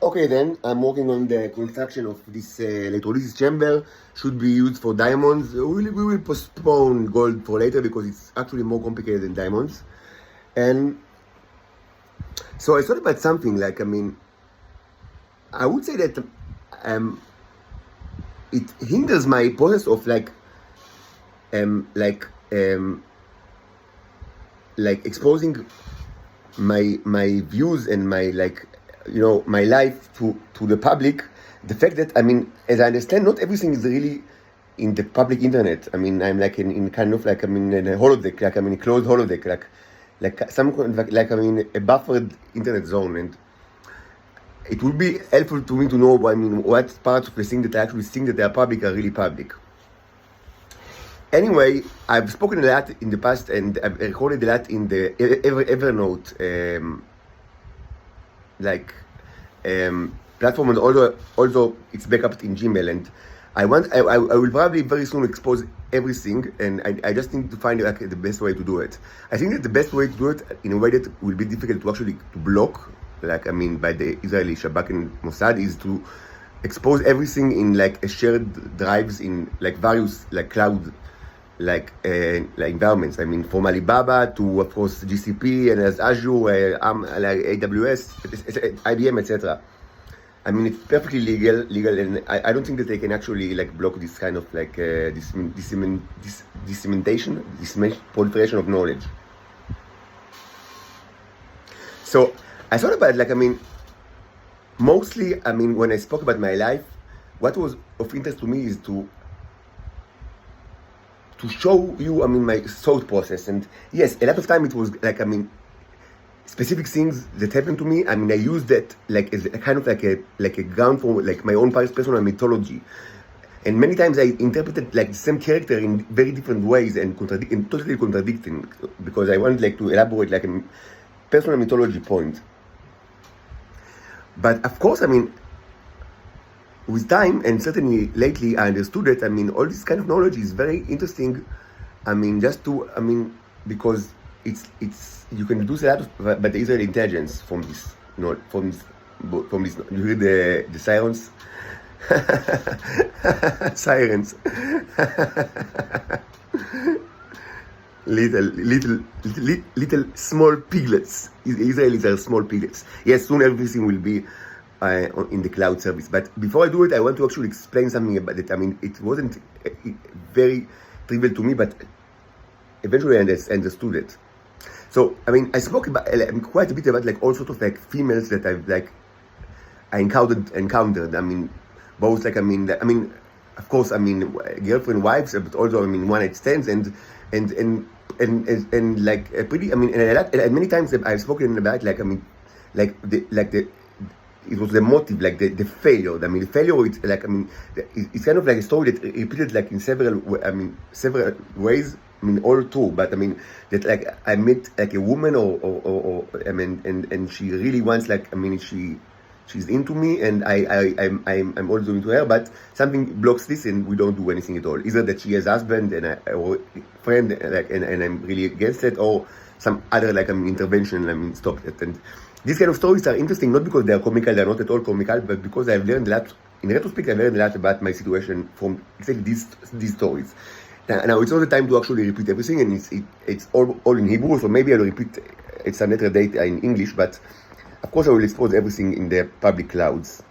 Okay, then I'm working on the construction of this electrolysis chamber. Should be used for diamonds. We will postpone gold for later because it's actually more complicated than diamonds. And so I thought about something like, I would say that it hinders my process of like exposing my views and my my life to the public. The fact that as I understand, not everything is really in the public internet. I'm like in kind of like in a holodeck, like in a closed holodeck, like some kind of a buffered internet zone. And it would be helpful to me to know what parts of the thing that I actually think that they are public are really public. Anyway, I've spoken a lot in the past, and I've recorded a lot in the Evernote platform, and also it's backup in Gmail. And I will probably very soon expose everything, and I just need to find the best way to do it. I think that the best way to do it in a way that will be difficult to actually block, by the Israeli Shabak and Mossad, is to expose everything in a shared drives in various cloud environments. From Alibaba to, of course, GCP, and as Azure, AWS, IBM, etc. It's perfectly legal, and I don't think that they can actually block this kind of dissemination, proliferation of knowledge. So I thought about mostly, when I spoke about my life, what was of interest to me is to show you, my thought process. And yes, a lot of time it was specific things that happened to me. I used that as a kind of a ground for my own personal mythology. And many times I interpreted the same character in very different ways and totally contradicting, because I wanted to elaborate a personal mythology point. But of course, with time, and certainly lately, I understood that all this kind of knowledge is very interesting. Because it's you can deduce a lot of but the Israeli intelligence from this, from this. You hear the sirens, sirens, little small piglets. Israelis are small piglets. Yes, soon everything will be in the cloud service. But before I do it, I want to actually explain something about it. It wasn't very trivial to me, but eventually I understood it. So, I spoke about quite a bit about all sorts of females that I encountered. Both of course, girlfriend, wives, but also one night stands, and pretty. And a lot, and many times I've spoken about it was the motive, the failure. The failure. It's kind of like a story that repeated in several ways. All true, but that I met a woman, and she really wants she's into me, and I'm also into her, but something blocks this, and we don't do anything at all. Either that she has husband or friend, and I'm really against it, or some other intervention, stop it. And these kind of stories are interesting, not because they are comical, they're not at all comical, but because I've learned a lot. In retrospect, I've learned a lot about my situation from exactly these stories. Now it's not the time to actually repeat everything, and it's all in Hebrew, so maybe I'll repeat at some later date in English, but of course I will expose everything in the public clouds.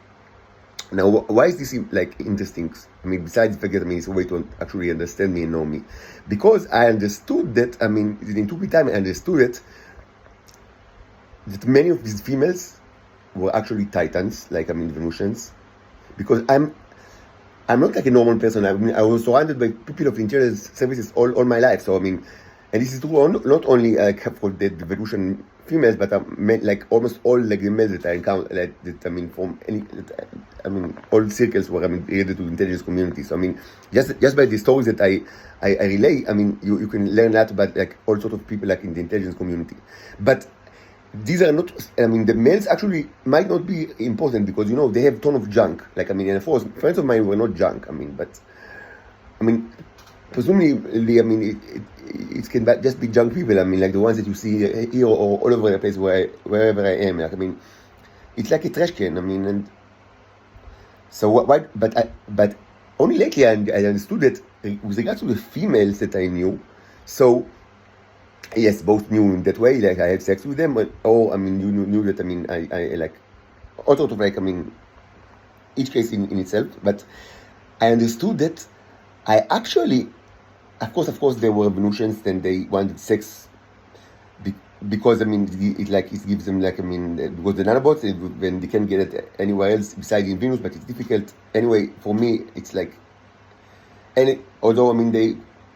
Now, why is this interesting? Besides the fact that it's a way to actually understand me and know me, because I understood that it took me time. I understood it, that many of these females were actually titans, Venusians, because I'm not a normal person. I was surrounded by people of intelligence services all my life. So and this is true not only for the Venusian females, but almost all the males that I encounter, from all circles were related to the intelligence community. So just by the stories that I relay, you can learn a lot about all sorts of people in the intelligence community. But these are not, the males actually might not be important, because, they have a ton of junk. And of course, friends of mine were not junk, but, presumably, it can just be junk people, the ones that you see here or all over the place wherever I am. it's like a trash can. I mean, and so why? But only lately I understood that with regards to the females that I knew, so yes, both knew in that way, like I had sex with them, but I mean, you knew that. I mean, I like all sort of like, I mean, each case in itself, but I understood that I actually, of course, there were Venusians and they wanted sex because I mean, it gives them like, I mean, because the nanobots, when they can't get it anywhere else besides in Venus, but it's difficult anyway. For me, it's like, although I mean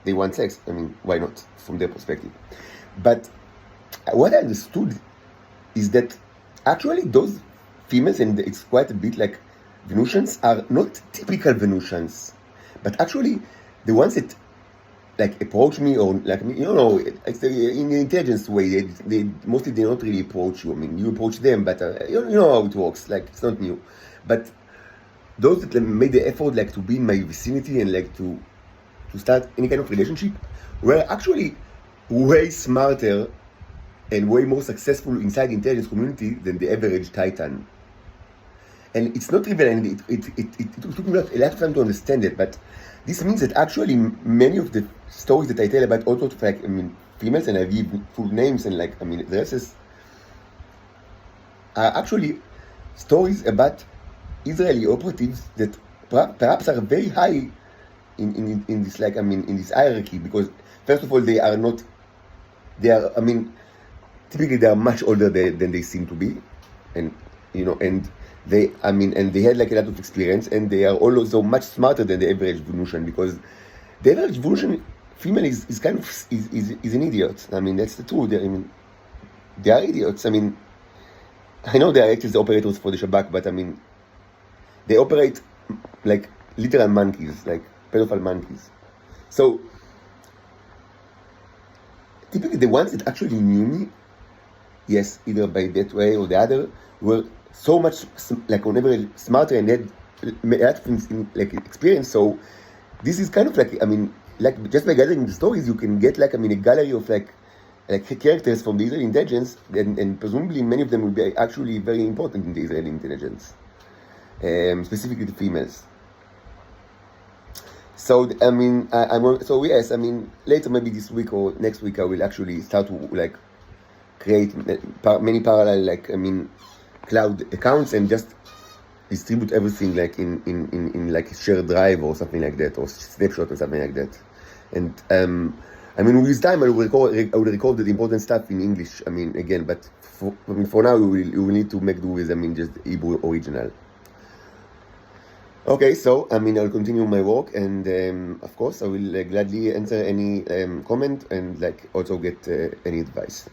they want sex, I mean, why not from their perspective? But what I understood is that actually those females, and it's quite a bit like Venusians, are not typical Venusians, but actually the ones that like approach me, or like, you know, it's in an intelligence way. They mostly they don't really approach you. I mean, you approach them, but you know how it works. Like, it's not new. But those that made the effort like to be in my vicinity and like to start any kind of relationship were actually way smarter and way more successful inside the intelligence community than the average Titan. And it's not trivial, and it took me a lot of time to understand it, but this means that actually many of the stories that I tell about all sorts of like, I mean, females, and I give full names and like, I mean, addresses, are actually stories about Israeli operatives that perhaps are very high in this, like, I mean, in this hierarchy, because first of all, I mean, typically they are much older than they seem to be, and you know, and they had like a lot of experience, and they are also much smarter than the average Venusian, because the average Venusian female is kind of is an idiot. I mean, that's the truth. I mean, they are idiots. I mean, I know they are actually the operators for the Shabak, but I mean, they operate like literal monkeys, like pedophile monkeys. So typically the ones that actually knew me, yes, either by that way or the other, were so much like on average smarter and had like experience. So this is kind of like, I mean, like just by gathering the stories, you can get like, I mean, a gallery of like characters from the Israeli intelligence, and presumably many of them will be actually very important in the Israeli intelligence, specifically the females. So I mean, so yes, I mean, later maybe this week or next week I will actually start to like create many parallel, like, I mean, cloud accounts, and just distribute everything like in like a shared drive or something like that, or snapshot or something like that. And I mean, with time I will record the important stuff in English. I mean, again, but for now we will need to make do with, I mean, just Hebrew original. Okay, so I mean, I'll continue my work, and of course I will gladly answer any comment, and like also get any advice.